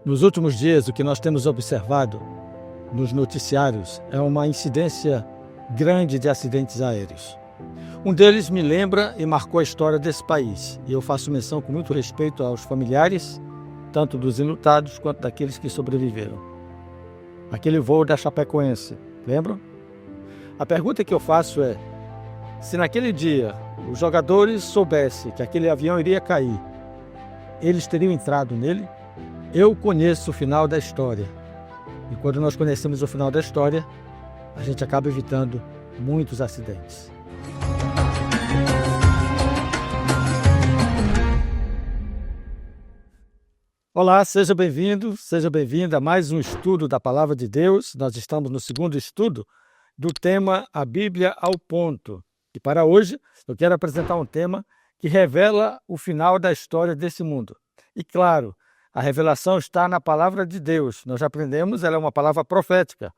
Nos últimos dias, o que nós temos observado nos noticiários é uma incidência grande de acidentes aéreos. Um deles me lembra e marcou a história desse país, e eu faço menção com muito respeito aos familiares, tanto dos enlutados quanto daqueles que sobreviveram. Aquele voo da Chapecoense, lembram? A pergunta que eu faço é: se naquele dia os jogadores soubessem que aquele avião iria cair, eles teriam entrado nele? Eu conheço o final da história. E quando nós conhecemos o final da história, a gente acaba evitando muitos acidentes. Olá, seja bem-vindo, seja bem-vinda a mais um estudo da Palavra de Deus. Nós estamos no segundo estudo do tema A Bíblia ao Ponto. E para hoje, eu quero apresentar um tema que revela o final da história desse mundo. E claro, a revelação está na Palavra de Deus. Nós já aprendemos, ela é uma palavra profética.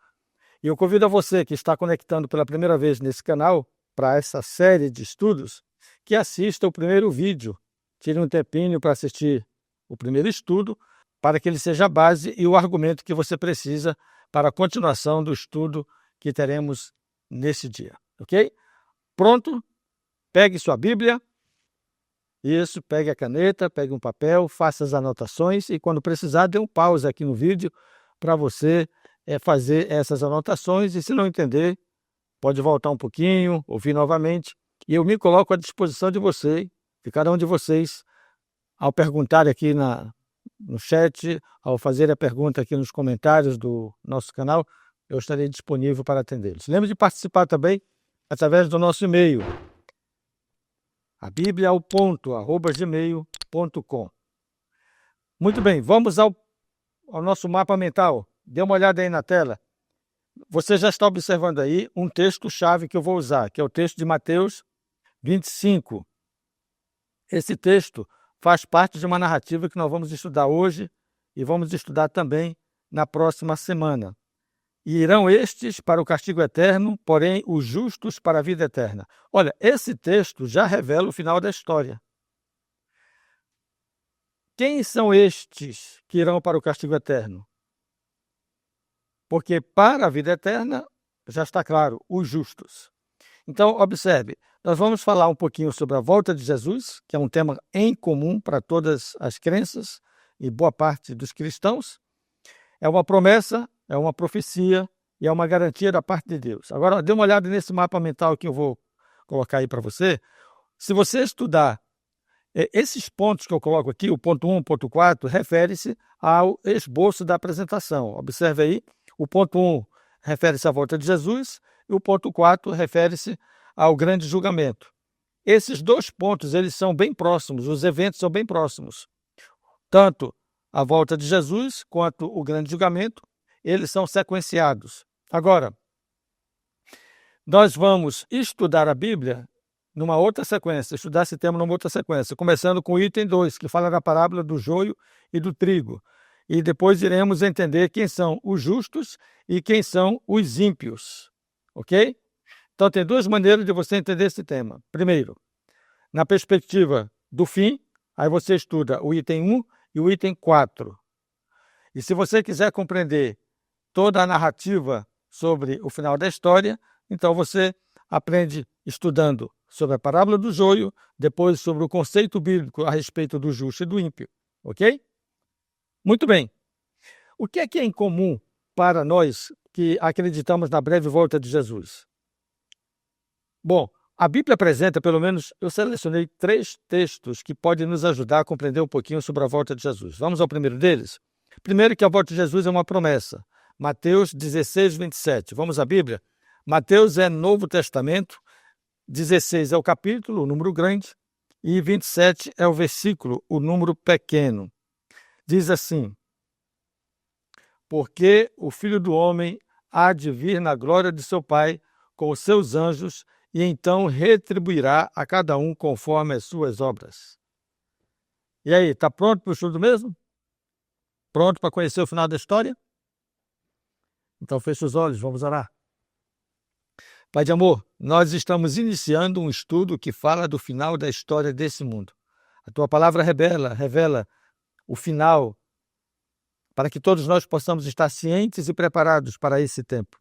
E eu convido a você que está conectando pela primeira vez nesse canal, para essa série de estudos, que assista o primeiro vídeo. Tire um tempinho para assistir o primeiro estudo, para que ele seja a base e o argumento que você precisa para a continuação do estudo que teremos nesse dia, ok? Pronto? Pegue sua Bíblia. Isso, pegue a caneta, pegue um papel, faça as anotações e quando precisar, dê um pause aqui no vídeo para você fazer essas anotações e se não entender, pode voltar um pouquinho, ouvir novamente e eu me coloco à disposição de vocês, de cada um de vocês, ao perguntar aqui no chat, ao fazer a pergunta aqui nos comentários do nosso canal, eu estarei disponível para atendê-los. Lembre de participar também através do nosso e-mail, abibliaoponto@gmail.com. Muito bem, vamos ao nosso mapa mental. Dê uma olhada aí na tela. Você já está observando aí um texto-chave que eu vou usar, que é o texto de Mateus 25. Esse texto faz parte de uma narrativa que nós vamos estudar hoje e vamos estudar também na próxima semana. E irão estes para o castigo eterno, porém os justos para a vida eterna. Olha, esse texto já revela o final da história. Quem são estes que irão para o castigo eterno? Porque para a vida eterna, já está claro, os justos. Então, observe, nós vamos falar um pouquinho sobre a volta de Jesus, que é um tema em comum para todas as crenças e boa parte dos cristãos. É uma promessa, é uma profecia e é uma garantia da parte de Deus. Agora, dê uma olhada nesse mapa mental que eu vou colocar aí para você. Se você estudar esses pontos que eu coloco aqui, o ponto 1, o ponto 4, refere-se ao esboço da apresentação. Observe aí, o ponto 1 refere-se à volta de Jesus e o ponto 4 refere-se ao grande julgamento. Esses dois pontos, eles são bem próximos, os eventos são bem próximos. Tanto a volta de Jesus quanto o grande julgamento, eles são sequenciados. Agora, nós vamos estudar a Bíblia numa outra sequência, estudar esse tema numa outra sequência, começando com o item 2, que fala da parábola do joio e do trigo. E depois iremos entender quem são os justos e quem são os ímpios, ok? Então tem duas maneiras de você entender esse tema. Primeiro, na perspectiva do fim, aí você estuda o item 1 e o item 4. E se você quiser compreender toda a narrativa sobre o final da história, então você aprende estudando sobre a parábola do joio, depois sobre o conceito bíblico a respeito do justo e do ímpio, ok? Muito bem. O que é incomum para nós que acreditamos na breve volta de Jesus? Bom, a Bíblia apresenta, pelo menos, eu selecionei 3 textos que podem nos ajudar a compreender um pouquinho sobre a volta de Jesus. Vamos ao primeiro deles? Primeiro, que a volta de Jesus é uma promessa. Mateus 16, 27. Vamos à Bíblia? Mateus é Novo Testamento, 16 é o capítulo, o número grande, e 27 é o versículo, o número pequeno. Diz assim: porque o Filho do Homem há de vir na glória de seu Pai com os seus anjos e então retribuirá a cada um conforme as suas obras. E aí, está pronto para o estudo mesmo? Pronto para conhecer o final da história? Então feche os olhos, vamos orar. Pai de amor, nós estamos iniciando um estudo que fala do final da história desse mundo. A tua palavra revela o final para que todos nós possamos estar cientes e preparados para esse tempo.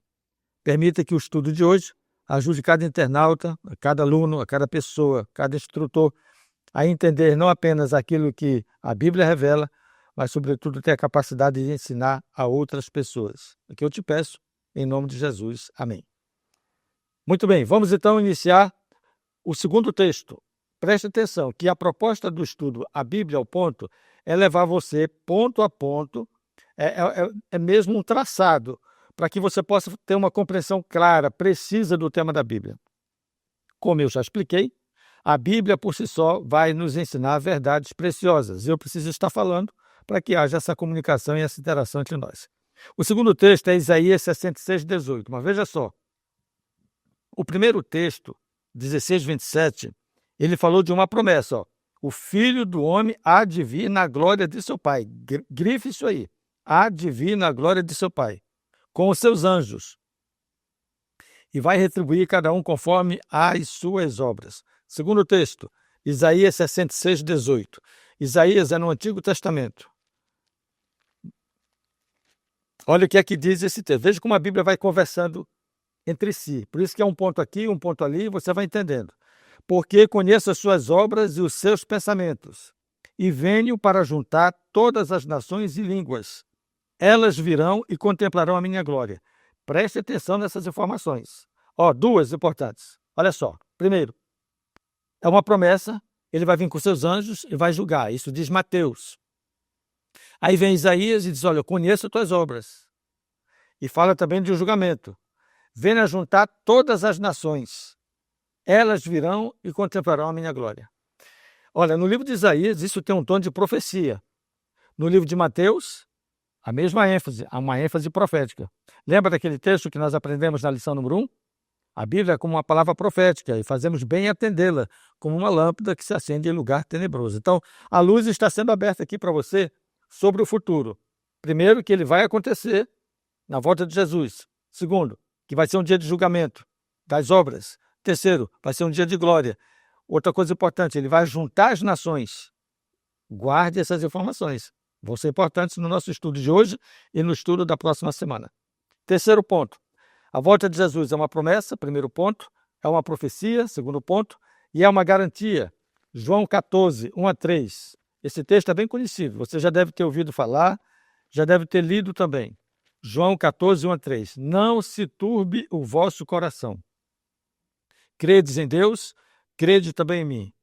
Permita que o estudo de hoje ajude cada internauta, a cada aluno, a cada pessoa, cada instrutor a entender não apenas aquilo que a Bíblia revela, mas, sobretudo, ter a capacidade de ensinar a outras pessoas. O que eu te peço, em nome de Jesus. Amém. Muito bem, vamos então iniciar o segundo texto. Preste atenção que a proposta do estudo A Bíblia ao Ponto é levar você ponto a ponto, é mesmo um traçado, para que você possa ter uma compreensão clara, precisa do tema da Bíblia. Como eu já expliquei, a Bíblia por si só vai nos ensinar verdades preciosas. Eu preciso estar falando para que haja essa comunicação e essa interação entre nós. O segundo texto é Isaías 66:18. Mas veja só, o primeiro texto, 16:27, ele falou de uma promessa. Ó, o Filho do Homem há de vir na glória de seu Pai. Grife isso aí. Há de vir na glória de seu Pai, com os seus anjos, e vai retribuir cada um conforme as suas obras. Segundo texto, Isaías 66:18. Isaías é no Antigo Testamento. Olha o que é que diz esse texto. Veja como a Bíblia vai conversando entre si. Por isso que é um ponto aqui, um ponto ali, você vai entendendo. Porque conheço as suas obras e os seus pensamentos, e venho para juntar todas as nações e línguas. Elas virão e contemplarão a minha glória. Preste atenção nessas informações. Ó, duas importantes. Olha só. Primeiro, é uma promessa, ele vai vir com seus anjos e vai julgar. Isso diz Mateus. Aí vem Isaías e diz, olha, eu conheço as tuas obras. E fala também de um julgamento. Venha juntar todas as nações. Elas virão e contemplarão a minha glória. Olha, no livro de Isaías, isso tem um tom de profecia. No livro de Mateus, a mesma ênfase, há uma ênfase profética. Lembra daquele texto que nós aprendemos na lição número 1? A Bíblia é como uma palavra profética e fazemos bem em atendê-la, como uma lâmpada que se acende em lugar tenebroso. Então, a luz está sendo aberta aqui para você sobre o futuro. Primeiro, que ele vai acontecer na volta de Jesus. Segundo, que vai ser um dia de julgamento das obras. Terceiro, vai ser um dia de glória. Outra coisa importante, ele vai juntar as nações. Guarde essas informações. Vão ser importantes no nosso estudo de hoje e no estudo da próxima semana. Terceiro ponto. A volta de Jesus é uma promessa, primeiro ponto, é uma profecia, segundo ponto, e é uma garantia. João 14, 1-3. Esse texto é bem conhecido, você já deve ter ouvido falar, já deve ter lido também. João 14, 1-3. Não se turbe o vosso coração. Credes em Deus, crede também em mim.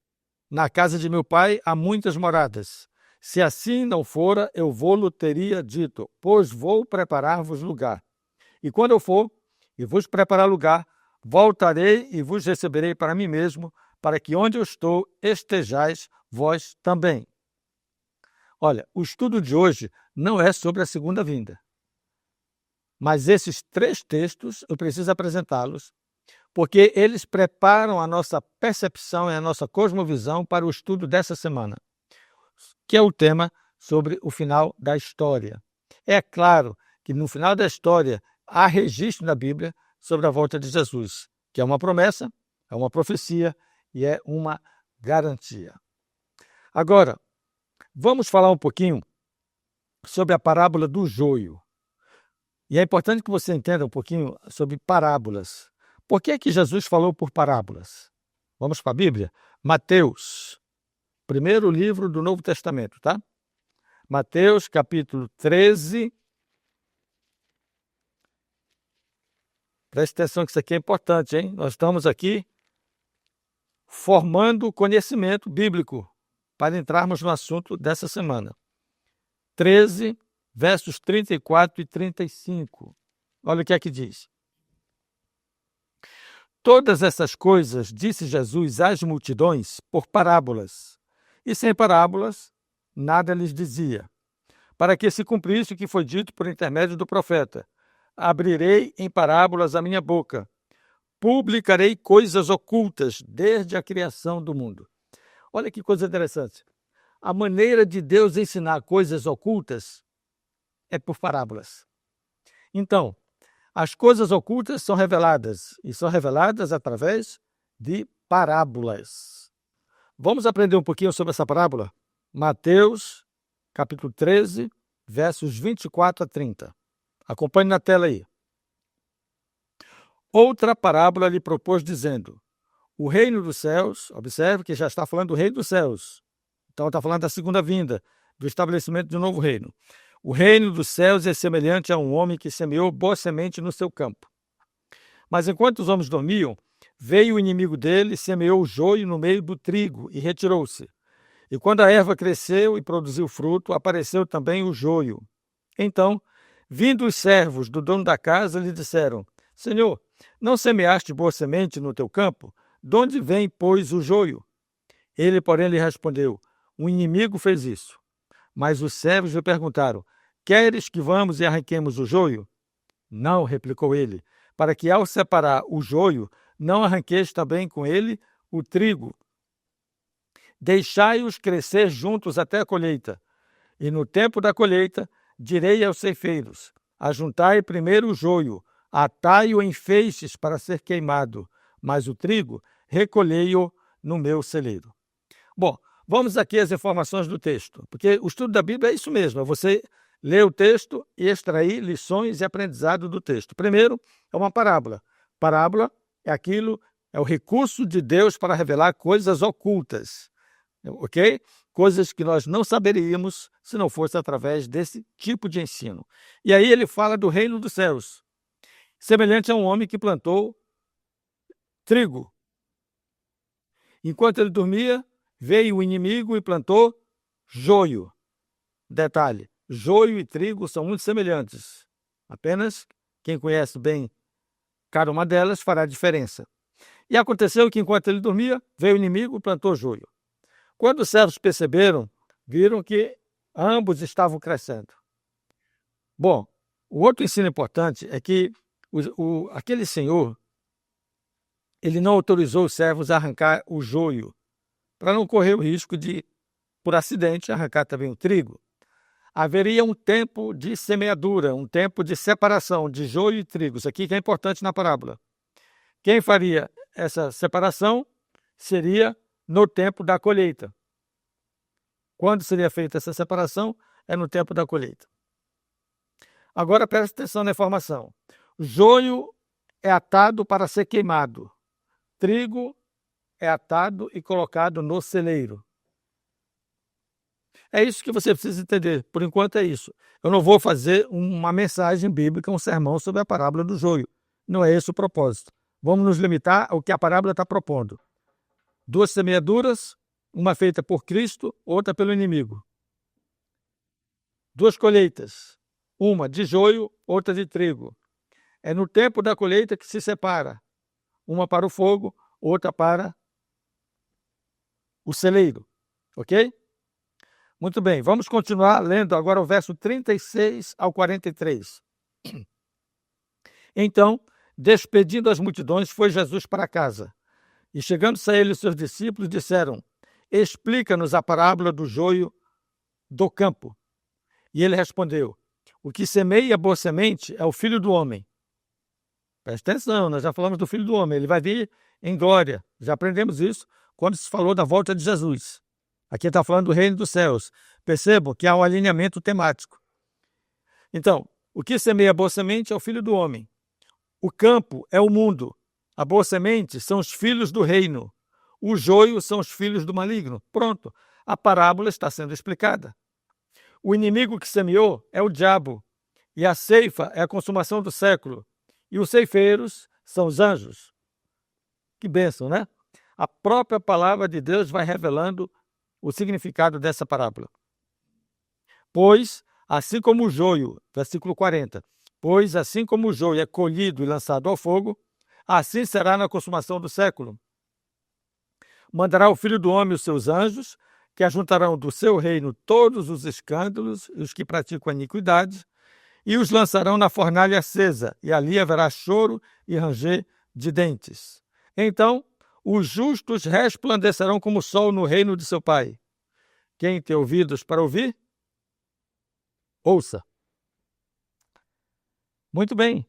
Na casa de meu pai há muitas moradas. Se assim não fora, eu vou-lo teria dito, pois vou preparar-vos lugar. E quando eu for, e vos preparar lugar, voltarei e vos receberei para mim mesmo, para que onde eu estou estejais vós também. Olha, o estudo de hoje não é sobre a segunda vinda. Mas esses três textos, eu preciso apresentá-los, porque eles preparam a nossa percepção e a nossa cosmovisão para o estudo dessa semana, que é o tema sobre o final da história. É claro que no final da história há registro na Bíblia sobre a volta de Jesus, que é uma promessa, é uma profecia e é uma garantia. Agora, vamos falar um pouquinho sobre a parábola do joio. E é importante que você entenda um pouquinho sobre parábolas. Por que é que Jesus falou por parábolas? Vamos para a Bíblia? Mateus, primeiro livro do Novo Testamento, tá? Mateus, capítulo 13. Preste atenção que isso aqui é importante, hein? Nós estamos aqui formando conhecimento bíblico para entrarmos no assunto dessa semana. 13, versos 34 e 35. Olha o que é que diz. Todas essas coisas disse Jesus às multidões por parábolas, e sem parábolas nada lhes dizia, para que se cumprisse o que foi dito por intermédio do profeta. Abrirei em parábolas a minha boca, publicarei coisas ocultas desde a criação do mundo. Olha que coisa interessante. A maneira de Deus ensinar coisas ocultas é por parábolas. Então, as coisas ocultas são reveladas, e são reveladas através de parábolas. Vamos aprender um pouquinho sobre essa parábola? Mateus, capítulo 13, versos 24 a 30. Acompanhe na tela aí. Outra parábola lhe propôs, dizendo: o reino dos céus, observe que já está falando do reino dos céus, então está falando da segunda vinda, do estabelecimento de um novo reino. O reino dos céus é semelhante a um homem que semeou boa semente no seu campo. Mas enquanto os homens dormiam, veio o inimigo dele, semeou o joio no meio do trigo e retirou-se. E quando a erva cresceu e produziu fruto, apareceu também o joio. Então, vindo os servos do dono da casa, lhe disseram: Senhor, não semeaste boa semente no teu campo? De onde vem, pois, o joio? Ele, porém, lhe respondeu: o inimigo fez isso. Mas os servos lhe perguntaram: queres que vamos e arranquemos o joio? Não, replicou ele, para que ao separar o joio, não arranqueis também com ele o trigo. Deixai-os crescer juntos até a colheita. E no tempo da colheita, direi aos ceifeiros: ajuntai primeiro o joio, atai-o em feixes para ser queimado, mas o trigo recolhei-o no meu celeiro. Bom, vamos aqui às informações do texto, porque o estudo da Bíblia é isso mesmo, é você ler o texto e extrair lições e aprendizado do texto. Primeiro, é uma parábola. Parábola é é o recurso de Deus para revelar coisas ocultas, ok? Coisas que nós não saberíamos se não fosse através desse tipo de ensino. E aí ele fala do reino dos céus, semelhante a um homem que plantou trigo. Enquanto ele dormia, veio o inimigo e plantou joio. Detalhe: joio e trigo são muito semelhantes. Apenas quem conhece bem cada uma delas fará diferença. E aconteceu que, enquanto ele dormia, veio o inimigo e plantou joio. Quando os servos perceberam, viram que ambos estavam crescendo. Bom, o outro ensino importante é que aquele senhor, ele não autorizou os servos a arrancar o joio, para não correr o risco de, por acidente, arrancar também o trigo. Haveria um tempo de semeadura, um tempo de separação de joio e trigo. Isso aqui que é importante na parábola. Quem faria essa separação seria no tempo da colheita. Quando seria feita essa separação? É no tempo da colheita. Agora preste atenção na informação. Joio é atado para ser queimado. Trigo é atado e colocado no celeiro. É isso que você precisa entender. Por enquanto é isso. Eu não vou fazer uma mensagem bíblica, um sermão sobre a parábola do joio. Não é esse o propósito. Vamos nos limitar ao que a parábola está propondo. 2 semeaduras, uma feita por Cristo, outra pelo inimigo. 2 colheitas, uma de joio, outra de trigo. É no tempo da colheita que se separa. Uma para o fogo, outra para o celeiro. Ok? Muito bem, vamos continuar lendo agora o verso 36 ao 43. Então, despedindo as multidões, foi Jesus para casa. E chegando-se a ele, os seus discípulos disseram: explica-nos a parábola do joio do campo. E ele respondeu: o que semeia boa semente é o Filho do Homem. Presta atenção, nós já falamos do Filho do Homem, ele vai vir em glória. Já aprendemos isso quando se falou da volta de Jesus. Aqui está falando do reino dos céus. Percebam que há um alinhamento temático. Então, o que semeia a boa semente é o Filho do Homem. O campo é o mundo. A boa semente são os filhos do reino. O joio são os filhos do maligno. Pronto, a parábola está sendo explicada. O inimigo que semeou é o diabo. E a ceifa é a consumação do século. E os ceifeiros são os anjos. Que bênção, né? A própria palavra de Deus vai revelando o significado dessa parábola. Pois, assim como o joio, versículo 40, pois assim como o joio é colhido e lançado ao fogo, assim será na consumação do século. Mandará o Filho do Homem os seus anjos, que ajuntarão do seu reino todos os escândalos e os que praticam a iniquidade, e os lançarão na fornalha acesa, e ali haverá choro e ranger de dentes. Então, os justos resplandecerão como o sol no reino de seu Pai. Quem tem ouvidos para ouvir, ouça. Muito bem,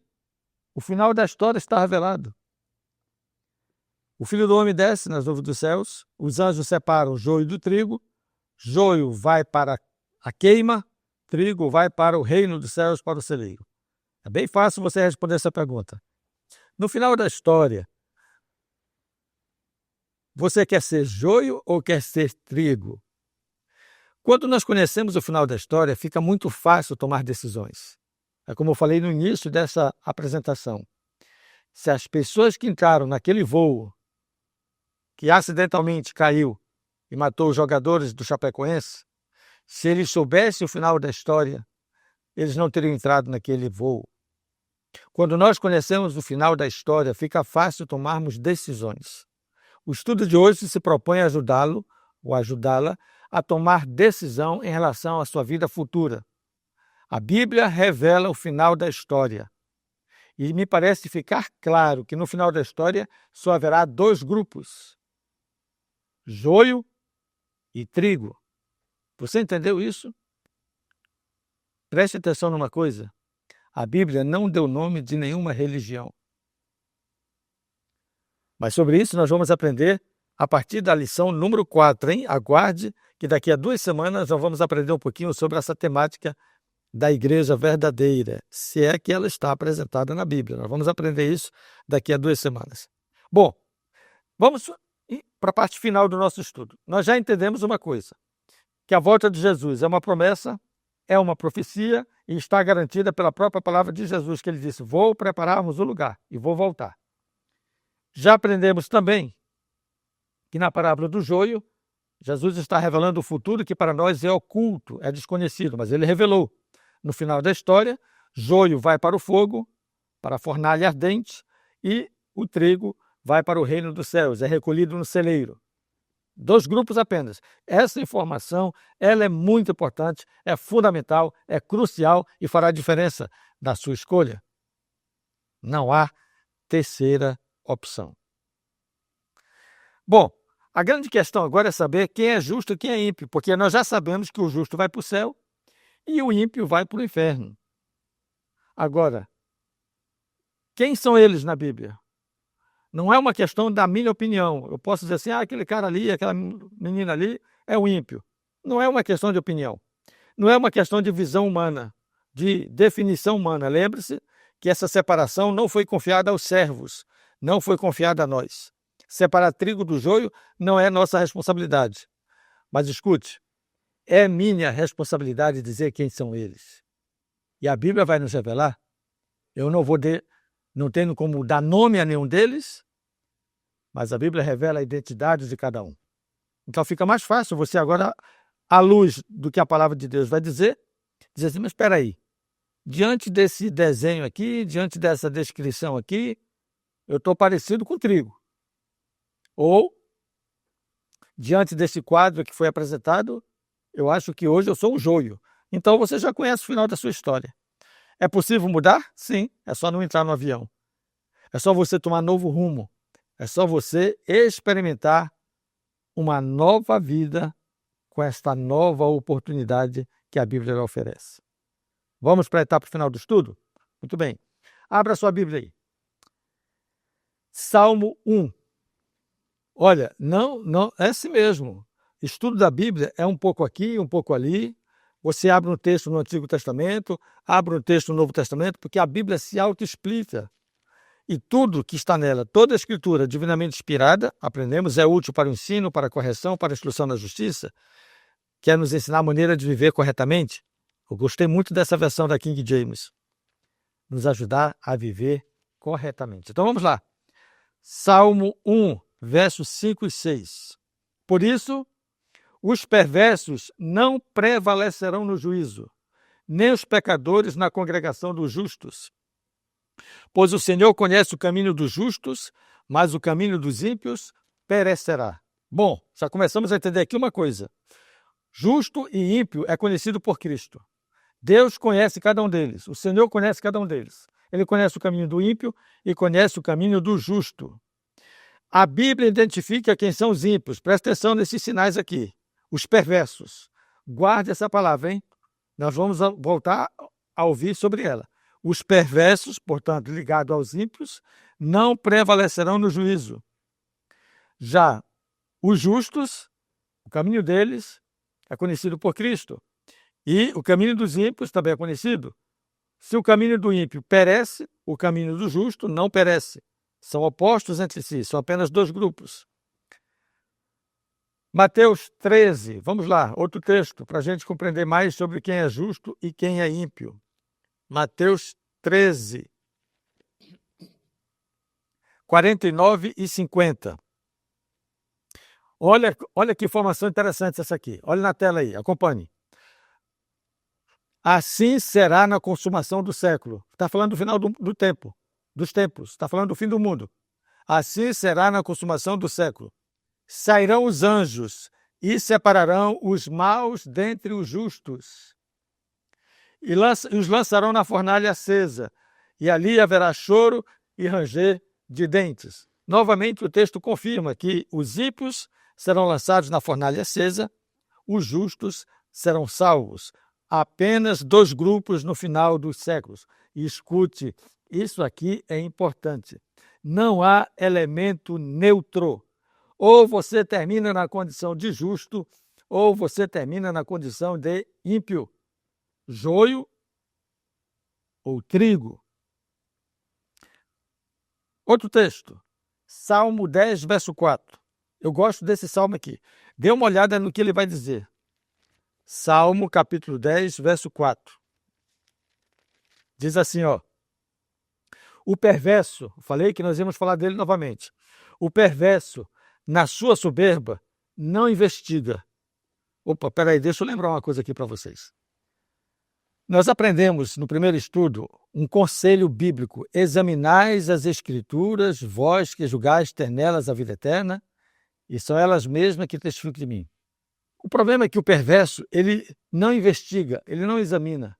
o final da história está revelado. O Filho do Homem desce nas nuvens dos céus, os anjos separam o joio do trigo, joio vai para a queima, trigo vai para o reino dos céus, para o celeiro? É bem fácil você responder essa pergunta. No final da história, você quer ser joio ou quer ser trigo? Quando nós conhecemos o final da história, fica muito fácil tomar decisões. É como eu falei no início dessa apresentação. Se as pessoas que entraram naquele voo, que acidentalmente caiu e matou os jogadores do Chapecoense, se eles soubessem o final da história, eles não teriam entrado naquele voo. Quando nós conhecemos o final da história, fica fácil tomarmos decisões. O estudo de hoje se propõe a ajudá-lo ou ajudá-la a tomar decisão em relação à sua vida futura. A Bíblia revela o final da história. E me parece ficar claro que no final da história só haverá dois grupos: joio e trigo. Você entendeu isso? Preste atenção numa coisa. A Bíblia não deu nome de nenhuma religião. Mas sobre isso nós vamos aprender a partir da lição número 4, hein? Aguarde que daqui a 2 semanas nós vamos aprender um pouquinho sobre essa temática da igreja verdadeira, se é que ela está apresentada na Bíblia. Nós vamos aprender isso daqui a 2 semanas. Bom, vamos para a parte final do nosso estudo. Nós já entendemos uma coisa, que a volta de Jesus é uma promessa, é uma profecia e está garantida pela própria palavra de Jesus, que ele disse: vou prepararmos o lugar e vou voltar. Já aprendemos também que na parábola do joio, Jesus está revelando o futuro que para nós é oculto, é desconhecido, mas ele revelou. No final da história, joio vai para o fogo, para a fornalha ardente, e o trigo vai para o reino dos céus, é recolhido no celeiro. 2 grupos apenas. Essa informação, ela é muito importante, é fundamental, é crucial e fará diferença na sua escolha. Não há terceira opção. Bom, a grande questão agora é saber quem é justo e quem é ímpio, porque nós já sabemos que o justo vai para o céu e o ímpio vai para o inferno. Agora, quem são eles na Bíblia? Não é uma questão da minha opinião. Eu posso dizer assim, aquele cara ali, aquela menina ali é o ímpio. Não é uma questão de opinião. Não é uma questão de visão humana, de definição humana. Lembre-se que essa separação não foi confiada aos servos, não foi confiada a nós. Separar trigo do joio não é nossa responsabilidade. Mas escute, é minha responsabilidade dizer quem são eles. E a Bíblia vai nos revelar. Eu não tenho como dar nome a nenhum deles, mas a Bíblia revela a identidade de cada um. Então fica mais fácil você agora, à luz do que a palavra de Deus vai dizer assim, mas espera aí, diante desse desenho aqui, diante dessa descrição aqui, eu estou parecido com trigo. Ou, diante desse quadro que foi apresentado, eu acho que hoje eu sou um joio. Então você já conhece o final da sua história. É possível mudar? Sim, é só não entrar no avião. É só você tomar novo rumo. É só você experimentar uma nova vida com esta nova oportunidade que a Bíblia lhe oferece. Vamos para a etapa final do estudo? Muito bem. Abra sua Bíblia aí. Salmo 1. Olha, não, é assim mesmo. Estudo da Bíblia é um pouco aqui, um pouco ali. Você abre um texto no Antigo Testamento, abre um texto no Novo Testamento, porque a Bíblia se autoexplica. E tudo que está nela, toda a escritura divinamente inspirada, aprendemos, é útil para o ensino, para a correção, para a instrução na justiça, quer nos ensinar a maneira de viver corretamente. Eu gostei muito dessa versão da King James. Nos ajudar a viver corretamente. Então vamos lá. Salmo 1, versos 5 e 6. Por isso, os perversos não prevalecerão no juízo, nem os pecadores na congregação dos justos. Pois o Senhor conhece o caminho dos justos, mas o caminho dos ímpios perecerá. Bom, já começamos a entender aqui uma coisa. Justo e ímpio é conhecido por Cristo. Deus conhece cada um deles. O Senhor conhece cada um deles. Ele conhece o caminho do ímpio e conhece o caminho do justo. A Bíblia identifica quem são os ímpios. Presta atenção nesses sinais aqui. Os perversos. Guarde essa palavra, hein? Nós vamos voltar a ouvir sobre ela. Os perversos, portanto, ligados aos ímpios, não prevalecerão no juízo. Já os justos, o caminho deles é conhecido por Cristo. E o caminho dos ímpios também é conhecido. Se o caminho do ímpio perece, o caminho do justo não perece. São opostos entre si, são apenas dois grupos. Mateus 13, vamos lá, outro texto, para a gente compreender mais sobre quem é justo e quem é ímpio. Mateus 13, 49 e 50. Olha que informação interessante essa aqui. Olha na tela aí, acompanhe. Assim será na consumação do século. Está falando do final do tempo, dos tempos. Está falando do fim do mundo. Assim será na consumação do século. Sairão os anjos e separarão os maus dentre os justos. E os lançarão na fornalha acesa. E ali haverá choro e ranger de dentes. Novamente o texto confirma que os ímpios serão lançados na fornalha acesa, os justos serão salvos. Apenas dois grupos no final dos séculos. E escute, isso aqui é importante. Não há elemento neutro. Ou você termina na condição de justo, ou você termina na condição de ímpio. Joio ou trigo. Outro texto, Salmo 10, verso 4. Eu gosto desse salmo aqui. Dê uma olhada no que ele vai dizer. Salmo, capítulo 10, verso 4. Diz assim, ó. O perverso, falei que nós íamos falar dele novamente. O perverso, na sua soberba, não investiga. Opa, peraí, deixa eu lembrar uma coisa aqui para vocês. Nós aprendemos no primeiro estudo um conselho bíblico: examinais as escrituras, vós que julgais ter nelas a vida eterna, e são elas mesmas que testificam de mim. O problema é que o perverso, ele não investiga, ele não examina.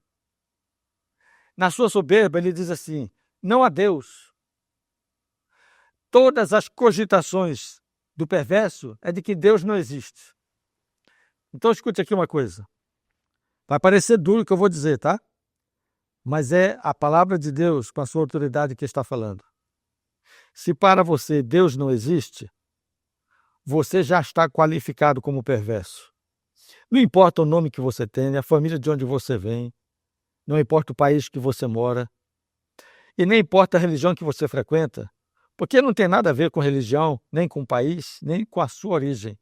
Na sua soberba, ele diz assim: não há Deus. Todas as cogitações do perverso é de que Deus não existe. Então escute aqui uma coisa. Vai parecer duro o que eu vou dizer, tá? Mas é a palavra de Deus com a sua autoridade que está falando. Se para você Deus não existe, você já está qualificado como perverso. Não importa o nome que você tem, a família de onde você vem, não importa o país que você mora, e nem importa a religião que você frequenta, porque não tem nada a ver com religião, nem com o país, nem com a sua origem.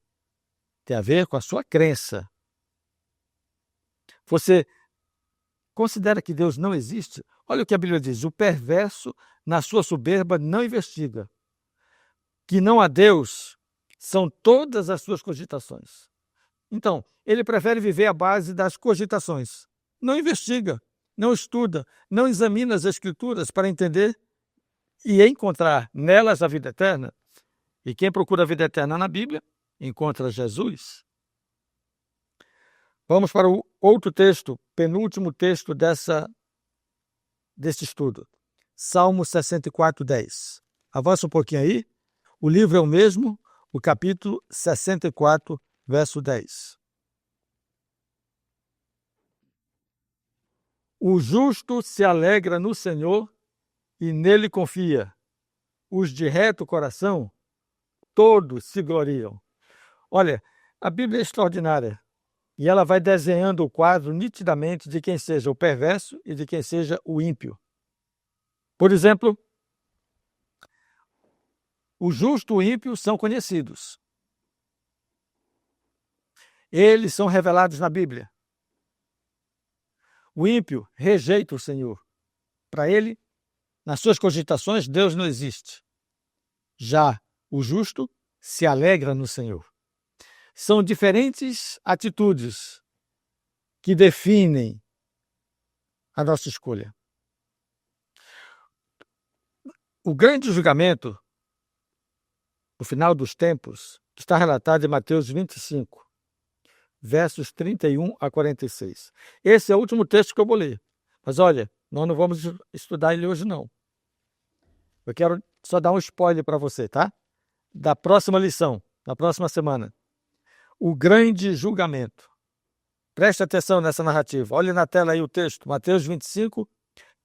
Tem a ver com a sua crença. Você considera que Deus não existe? Olha o que a Bíblia diz: o perverso, na sua soberba, não investiga. Que não há Deus são todas as suas cogitações. Então, ele prefere viver à base das cogitações. Não investiga, não estuda, não examina as Escrituras para entender e encontrar nelas a vida eterna. E quem procura a vida eterna na Bíblia, encontra Jesus. Vamos para o outro texto, penúltimo texto desse estudo. Salmo 64, 10. Avança um pouquinho aí. O livro é o mesmo, o capítulo 64, verso 10. O justo se alegra no Senhor e nele confia. Os de reto coração, todos se gloriam. Olha, a Bíblia é extraordinária. E ela vai desenhando o quadro nitidamente de quem seja o perverso e de quem seja o ímpio. Por exemplo, o justo e o ímpio são conhecidos. Eles são revelados na Bíblia. O ímpio rejeita o Senhor. Para ele, nas suas cogitações, Deus não existe. Já o justo se alegra no Senhor. São diferentes atitudes que definem a nossa escolha. O grande julgamento, no final dos tempos, está relatado em Mateus 25, versos 31 a 46. Esse é o último texto que eu vou ler. Mas olha, nós não vamos estudar ele hoje, não. Eu quero só dar um spoiler para você, tá? Da próxima lição, da próxima semana. O grande julgamento. Preste atenção nessa narrativa. Olhe na tela aí o texto. Mateus 25,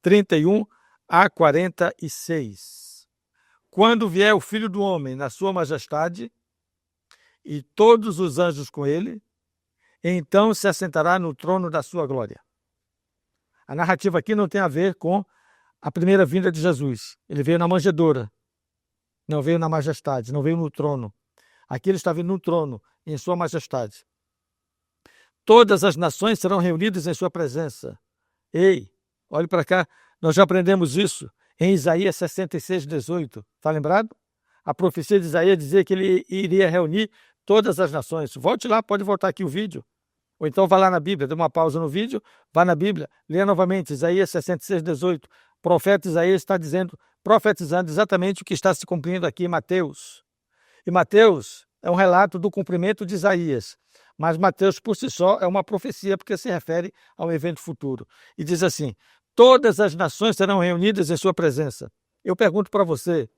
31 a 46. Quando vier o Filho do Homem na sua majestade e todos os anjos com ele, então se assentará no trono da sua glória. A narrativa aqui não tem a ver com a primeira vinda de Jesus. Ele veio na manjedoura, não veio na majestade, não veio no trono. Aqui ele está vindo no trono, em sua majestade. Todas as nações serão reunidas em sua presença. Ei, olhe para cá, nós já aprendemos isso em Isaías 66:18. Está lembrado? A profecia de Isaías dizia que ele iria reunir todas as nações. Volte lá, pode voltar aqui o vídeo. Ou então vá lá na Bíblia, dê uma pausa no vídeo, vá na Bíblia, leia novamente Isaías 66:18. O profeta Isaías está profetizando exatamente o que está se cumprindo aqui em Mateus. E Mateus é um relato do cumprimento de Isaías. Mas Mateus, por si só, é uma profecia, porque se refere ao evento futuro. E diz assim: todas as nações serão reunidas em sua presença. Eu pergunto para você,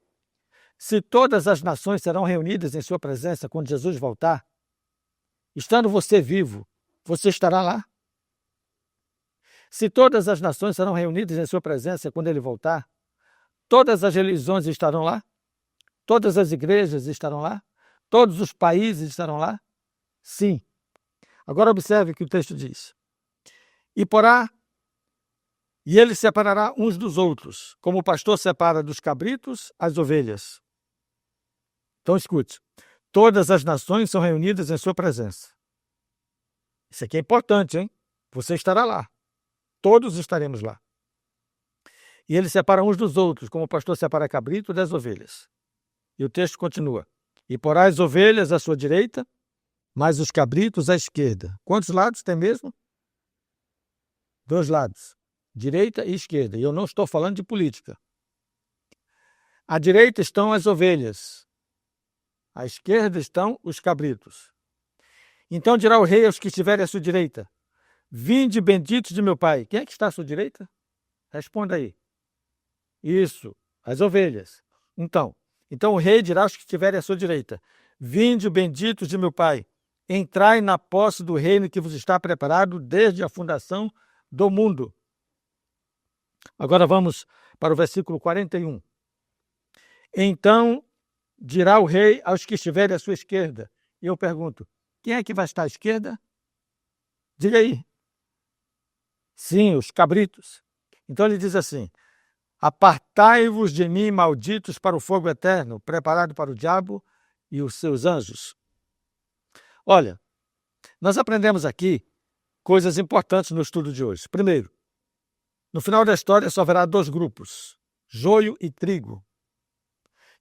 se todas as nações serão reunidas em sua presença quando Jesus voltar, estando você vivo, você estará lá? Se todas as nações serão reunidas em sua presença quando ele voltar, todas as religiões estarão lá? Todas as igrejas estarão lá? Todos os países estarão lá? Sim. Agora observe o que o texto diz. E ele separará uns dos outros, como o pastor separa dos cabritos as ovelhas. Então escute. Todas as nações são reunidas em sua presença. Isso aqui é importante, hein? Você estará lá. Todos estaremos lá. E ele separa uns dos outros, como o pastor separa cabrito das ovelhas. E o texto continua. E porá as ovelhas à sua direita, mas os cabritos à esquerda. Quantos lados tem mesmo? 2 lados. Direita e esquerda. E eu não estou falando de política. À direita estão as ovelhas. À esquerda estão os cabritos. Então dirá o rei aos que estiverem à sua direita: vinde benditos de meu pai. Quem é que está à sua direita? Responda aí. Isso, as ovelhas. Então o rei dirá aos que estiverem à sua direita: vinde benditos de meu pai. Entrai na posse do reino que vos está preparado desde a fundação do mundo. Agora vamos para o versículo 41. Então dirá o rei aos que estiverem à sua esquerda. E eu pergunto, quem é que vai estar à esquerda? Diga aí. Sim, os cabritos. Então ele diz assim: apartai-vos de mim, malditos, para o fogo eterno, preparado para o diabo e os seus anjos. Olha, nós aprendemos aqui coisas importantes no estudo de hoje. Primeiro, no final da história só haverá 2 grupos, joio e trigo,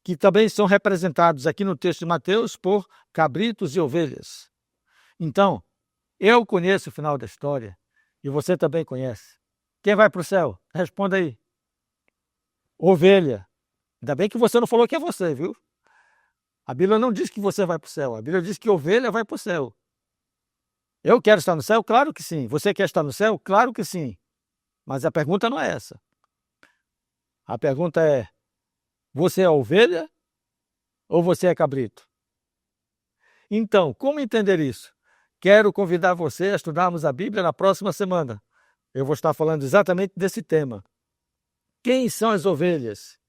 que também são representados aqui no texto de Mateus por cabritos e ovelhas. Então, eu conheço o final da história e você também conhece. Quem vai para o céu? Responda aí. Ovelha. Ainda bem que você não falou que é você, viu? A Bíblia não diz que você vai para o céu. A Bíblia diz que ovelha vai para o céu. Eu quero estar no céu? Claro que sim. Você quer estar no céu? Claro que sim. Mas a pergunta não é essa. A pergunta é: você é ovelha ou você é cabrito? Então, como entender isso? Quero convidar você a estudarmos a Bíblia na próxima semana. Eu vou estar falando exatamente desse tema. Quem são as ovelhas?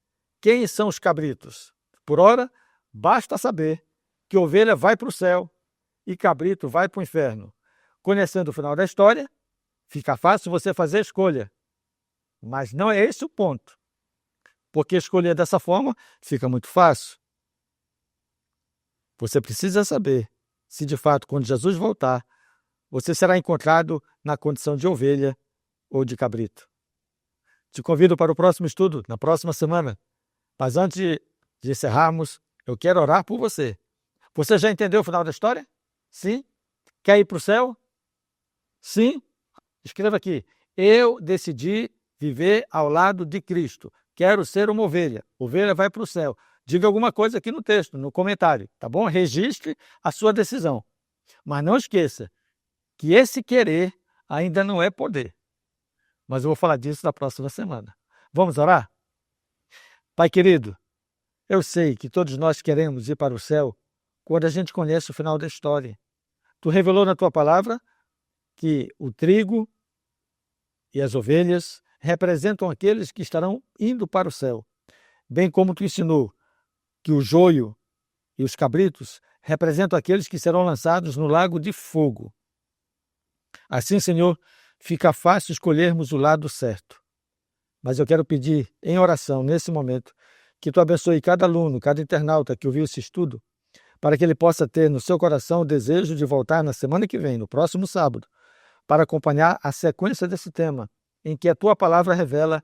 Quem são os cabritos? Por ora, basta saber que ovelha vai para o céu e cabrito vai para o inferno. Conhecendo o final da história, fica fácil você fazer a escolha. Mas não é esse o ponto. Porque escolher dessa forma fica muito fácil. Você precisa saber se de fato, quando Jesus voltar, você será encontrado na condição de ovelha ou de cabrito. Te convido para o próximo estudo, na próxima semana. Mas antes de encerrarmos, eu quero orar por você. Você já entendeu o final da história? Sim? Quer ir para o céu? Sim? Escreva aqui: eu decidi viver ao lado de Cristo. Quero ser uma ovelha. Ovelha vai para o céu. Diga alguma coisa aqui no texto, no comentário, tá bom? Registre a sua decisão. Mas não esqueça que esse querer ainda não é poder. Mas eu vou falar disso na próxima semana. Vamos orar? Pai querido, eu sei que todos nós queremos ir para o céu quando a gente conhece o final da história. Tu revelou na tua palavra que o trigo e as ovelhas representam aqueles que estarão indo para o céu, bem como tu ensinou que o joio e os cabritos representam aqueles que serão lançados no lago de fogo. Assim, Senhor, fica fácil escolhermos o lado certo. Mas eu quero pedir em oração, nesse momento, que Tu abençoe cada aluno, cada internauta que ouviu esse estudo, para que ele possa ter no seu coração o desejo de voltar na semana que vem, no próximo sábado, para acompanhar a sequência desse tema, em que a Tua palavra revela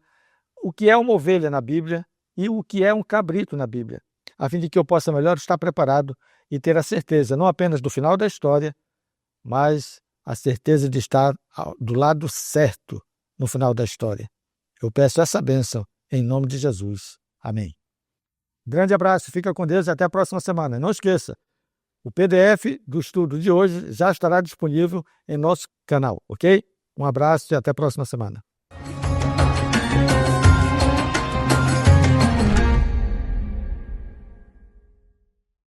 o que é uma ovelha na Bíblia e o que é um cabrito na Bíblia, a fim de que eu possa melhor estar preparado e ter a certeza, não apenas do final da história, mas a certeza de estar do lado certo no final da história. Eu peço essa bênção em nome de Jesus. Amém. Grande abraço, fica com Deus e até a próxima semana. Não esqueça, o PDF do estudo de hoje já estará disponível em nosso canal, ok? Um abraço e até a próxima semana.